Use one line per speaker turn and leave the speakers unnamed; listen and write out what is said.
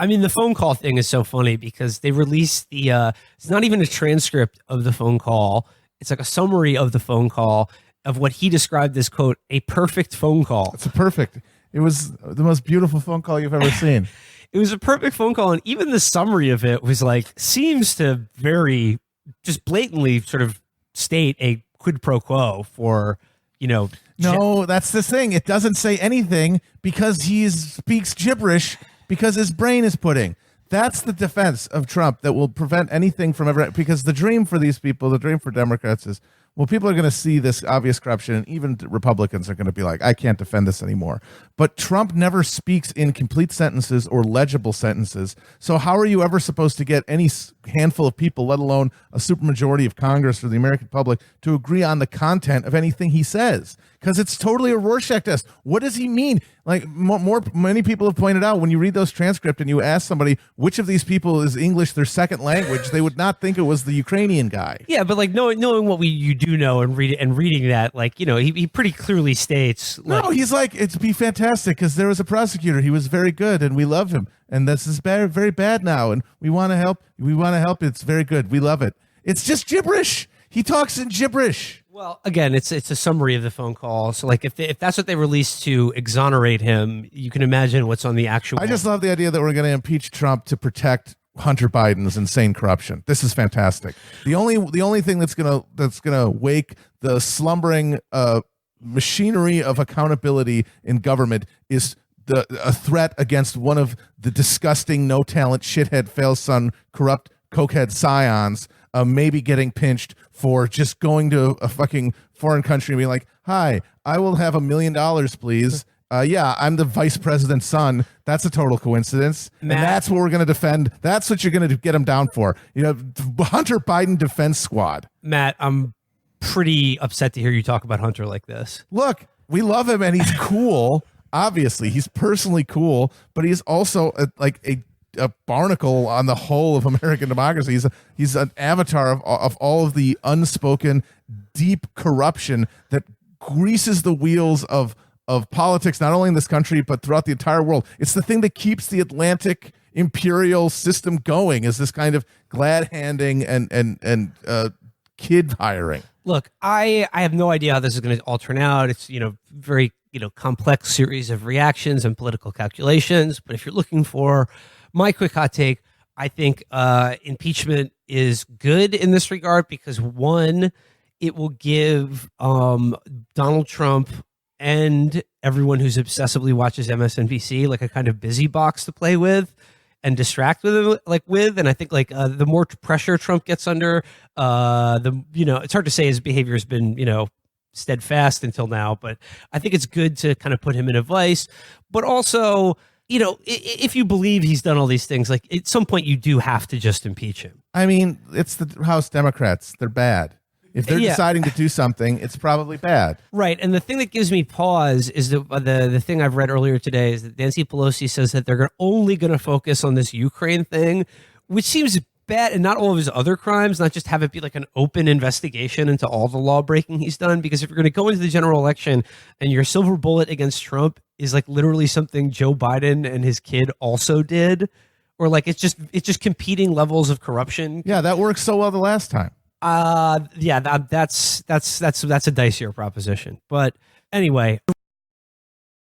I mean, the phone call thing is so funny because they released it's not even a transcript of the phone call. It's like a summary of the phone call of what he described as, quote, a perfect phone call.
It was the most beautiful phone call you've ever seen.
It was a perfect phone call. And even the summary of it was like, seems to very just blatantly sort of state a quid pro quo for,
No, that's the thing. It doesn't say anything because he speaks gibberish because his brain is pudding. That's the defense of Trump that will prevent anything from ever, because the dream for these people, the dream for Democrats is, well, people are going to see this obvious corruption, and even Republicans are going to be like, I can't defend this anymore. But Trump never speaks in complete sentences or legible sentences. So how are you ever supposed to get any handful of people, let alone a supermajority of Congress or the American public, to agree on the content of anything he says? Because it's totally a Rorschach test. What does he mean? Like many people have pointed out, when you read those transcripts and you ask somebody which of these people is English their second language, they would not think it was the Ukrainian guy.
Yeah, but like knowing what you do know and reading that, like, he pretty clearly states. Like,
no, he's like, it'd be fantastic because there was a prosecutor. He was very good and we love him. And this is very bad now. And we want to help. It's very good. We love it. It's just gibberish. He talks in gibberish.
Well, again, it's a summary of the phone call. So, like, if that's what they released to exonerate him, you can imagine what's on the actual.
I just love the idea that we're going to impeach Trump to protect Hunter Biden's insane corruption. This is fantastic. The only thing that's gonna wake the slumbering machinery of accountability in government is a threat against one of the disgusting, no talent, shithead, fail son, corrupt cokehead scions. Maybe getting pinched for just going to a fucking foreign country and being like, hi, I will have $1 million, please. Yeah, I'm the vice president's son. That's a total coincidence. Matt, and that's what we're going to defend. That's what you're going to get him down for. Hunter Biden Defense Squad.
Matt, I'm pretty upset to hear you talk about Hunter like this.
Look, we love him and he's cool. Obviously, he's personally cool, but he's also a barnacle on the whole of American democracy. He's an avatar of all of the unspoken, deep corruption that greases the wheels of politics, not only in this country, but throughout the entire world. It's the thing that keeps the Atlantic imperial system going, is this kind of glad handing and kid hiring.
Look, I have no idea how this is going to all turn out. It's, very, complex series of reactions and political calculations. But if you're looking for my quick hot take, I think impeachment is good in this regard because, one, it will give Donald Trump and everyone who's obsessively watches MSNBC like a kind of busy box to play with and distract with. And I think the more pressure Trump gets under, it's hard to say his behavior has been, steadfast until now, but I think it's good to kind of put him in a vice. But also, if you believe he's done all these things, like at some point you do have to just impeach him.
I mean, it's the House Democrats. They're bad. If they're deciding to do something, it's probably bad.
Right. And the thing that gives me pause is the thing I've read earlier today is that Nancy Pelosi says that they're only going to focus on this Ukraine thing, which seems bad, and not all of his other crimes, not just have it be like an open investigation into all the law breaking he's done. Because if you're going to go into the general election and your silver bullet against Trump is like literally something Joe Biden and his kid also did, or like it's just competing levels of corruption.
Yeah, that worked so well the last time.
That's a dicier proposition. But anyway,